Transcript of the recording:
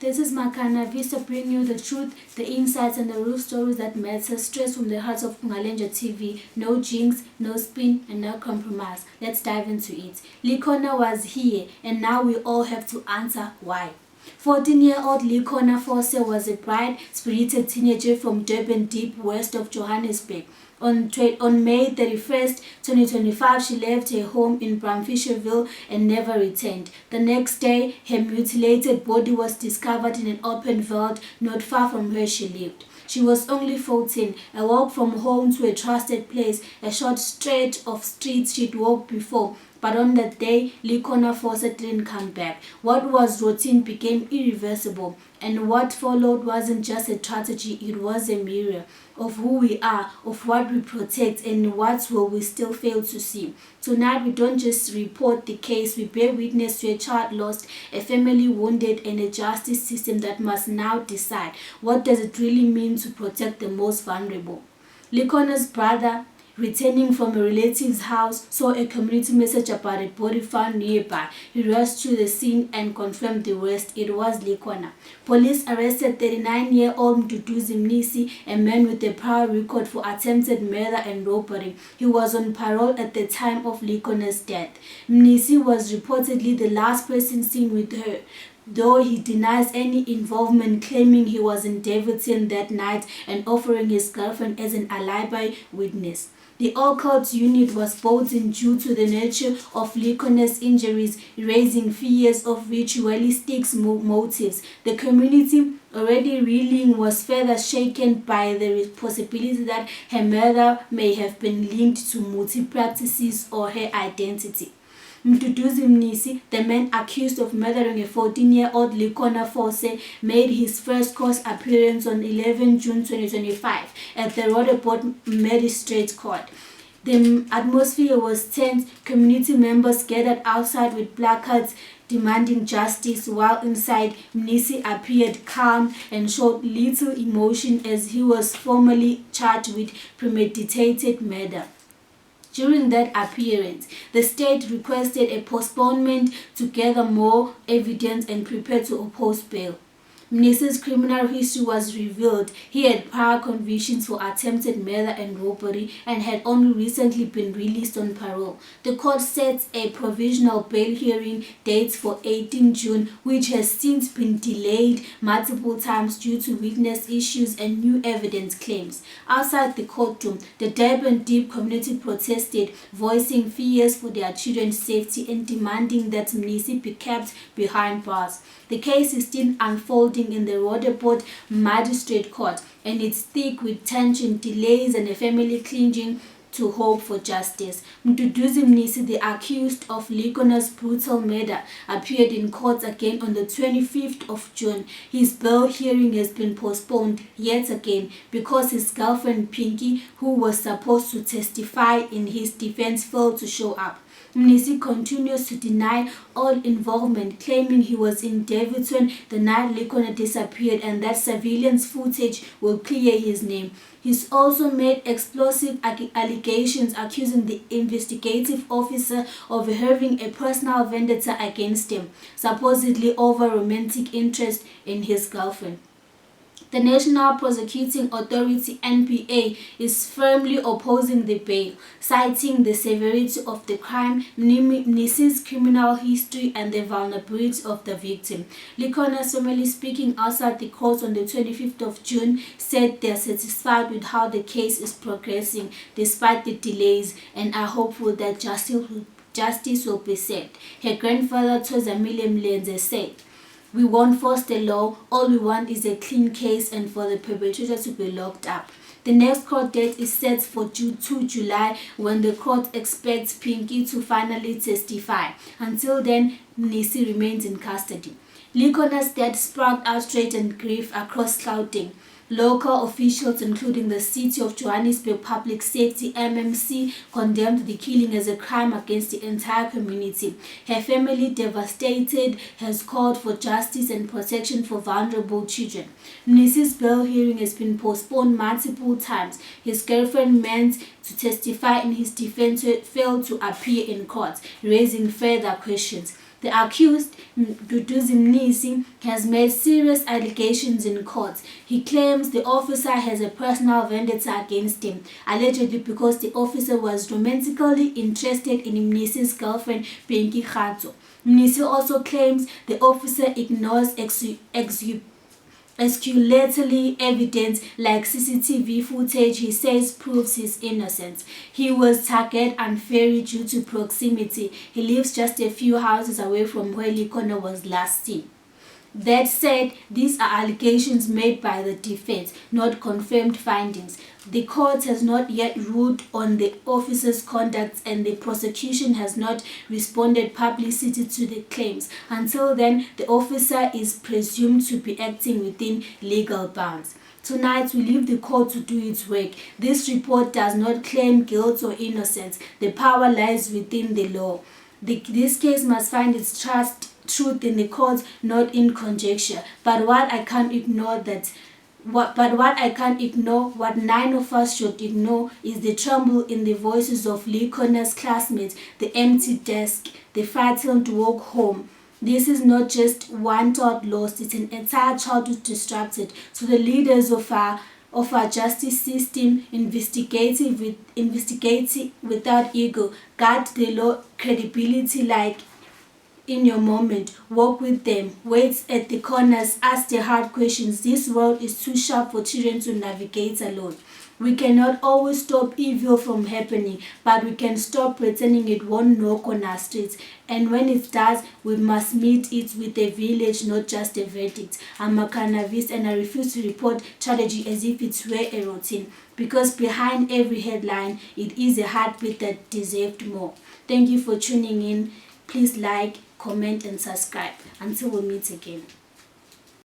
This is Makana Vista bringing you the truth, the insights, and the real stories that matter. Straight from the heart of Kungalenja TV. No jinx, no spin, and no compromise. Let's dive into it. Likhona was here, and now we all have to answer why. 14-year-old Likhona Forse was a bright, spirited teenager from Durban, deep west of Johannesburg. On May 31st, 2025, she left her home in Bramfisherville and never returned. The next day, her mutilated body was discovered in an open veld not far from where she lived. She was only 14, a walk from home to a trusted place, a short stretch of streets she'd walked before. But on that day, Likhona Forse didn't come back. What was routine became irreversible, and what followed wasn't just a tragedy, it was a mirror of who we are, of what we protect, and what will we still fail to see. Tonight, we don't just report the case, we bear witness to a child lost, a family wounded, and a justice system that must now decide what does it really mean to protect the most vulnerable. Likhona's brother, returning from a relative's house, saw a community message about a body found nearby. He rushed to the scene and confirmed the worst. It was Likhona. Police arrested 39-year-old Mduduzi Mnisi, a man with a prior record for attempted murder and robbery. He was on parole at the time of Likhona's death. Mnisi was reportedly the last person seen with her, though he denies any involvement, claiming he was in Daveyton that night and offering his girlfriend as an alibi witness. The all-court unit was brought in due to the nature of Likhona's injuries, raising fears of ritualistic motives. The community, already reeling, was further shaken by the possibility that her murder may have been linked to multi-practices or her identity. Mduduzi Mnisi, the man accused of murdering a 14-year-old Likhona Forse, made his first court appearance on 11 June 2025 at the Roodepoort Magistrates Court. The atmosphere was tense. Community members gathered outside with placards demanding justice, while inside, Mnisi appeared calm and showed little emotion as he was formally charged with premeditated murder. During that appearance, the state requested a postponement to gather more evidence and prepare to oppose bail. Mnisi's criminal history was revealed. He had prior convictions for attempted murder and robbery and had only recently been released on parole. The court sets a provisional bail hearing date for 18 June, which has since been delayed multiple times due to witness issues and new evidence claims. Outside the courtroom, the Durban Deep community protested, voicing fears for their children's safety and demanding that Mnisi be kept behind bars. The case is still unfolding in the Roodepoort Magistrate Court, and it's thick with tension, delays, and a family clinging to hope for justice. Mduduzi Mnisi, the accused of Likhona's brutal murder, appeared in court again on the 25th of June. His bail hearing has been postponed yet again because his girlfriend Pinky, who was supposed to testify in his defense, failed to show up. Mnisi continues to deny all involvement, claiming he was in Daveyton the night Likhona disappeared and that surveillance footage will clear his name. He's also made explosive allegations accusing the investigative officer of having a personal vendetta against him, supposedly over romantic interest in his girlfriend. The National Prosecuting Authority (NPA) is firmly opposing the bail, citing the severity of the crime, Mnisi's criminal history, and the vulnerability of the victim. Likhona's family, speaking outside the court on the 25th of June, said they are satisfied with how the case is progressing despite the delays and are hopeful that justice will be served. Her grandfather, Thozamile Mlenze, said, "We won't force the law, all we want is a clean case and for the perpetrator to be locked up." The next court date is set for 2 July when the court expects Pinky to finally testify. Until then, Mnisi remains in custody. Likhona's death sparked outrage and grief across Gauteng. Local officials, including the City of Johannesburg Public Safety (MMC), condemned the killing as a crime against the entire community. Her family, devastated, has called for justice and protection for vulnerable children. Mnisi's bail hearing has been postponed multiple times. His girlfriend, meant to testify in his defense, failed to appear in court, raising further questions. The accused, Duduzi Mnisi, has made serious allegations in court. He claims the officer has a personal vendetta against him, allegedly because the officer was romantically interested in Mnisi's girlfriend, Pinky Khato. Mnisi also claims the officer ignores exculpatory evidence like CCTV footage he says proves his innocence. He was targeted unfairly due to proximity. He lives just a few houses away from where Likhona was last seen. That said, these are allegations made by the defense, not confirmed findings. The court has not yet ruled on the officer's conduct and the prosecution has not responded publicity to the claims. Until then, the officer is presumed to be acting within legal bounds. Tonight, we leave the court to do its work. This report does not claim guilt or innocence. The power lies within the law. This case must find its truth in the courts, not in conjecture. But what I can't ignore, what 9 of us should ignore, is the tremble in the voices of Likhona's classmates, the empty desk, the frightened walk home. This is not just one thought lost; it's an entire childhood disrupted. To the leaders of our justice system, investigating without ego, guard the law credibility like in your moment, walk with them, wait at the corners, ask the hard questions. This world is too sharp for children to navigate alone. We cannot always stop evil from happening, but we can stop pretending it won't knock on our streets. And when it does, we must meet it with a village, not just a verdict. I'm a cannabis and I refuse to report tragedy as if it were a routine. Because behind every headline, it is a heartbeat that deserved more. Thank you for tuning in. Please like, comment and subscribe. Until we meet again.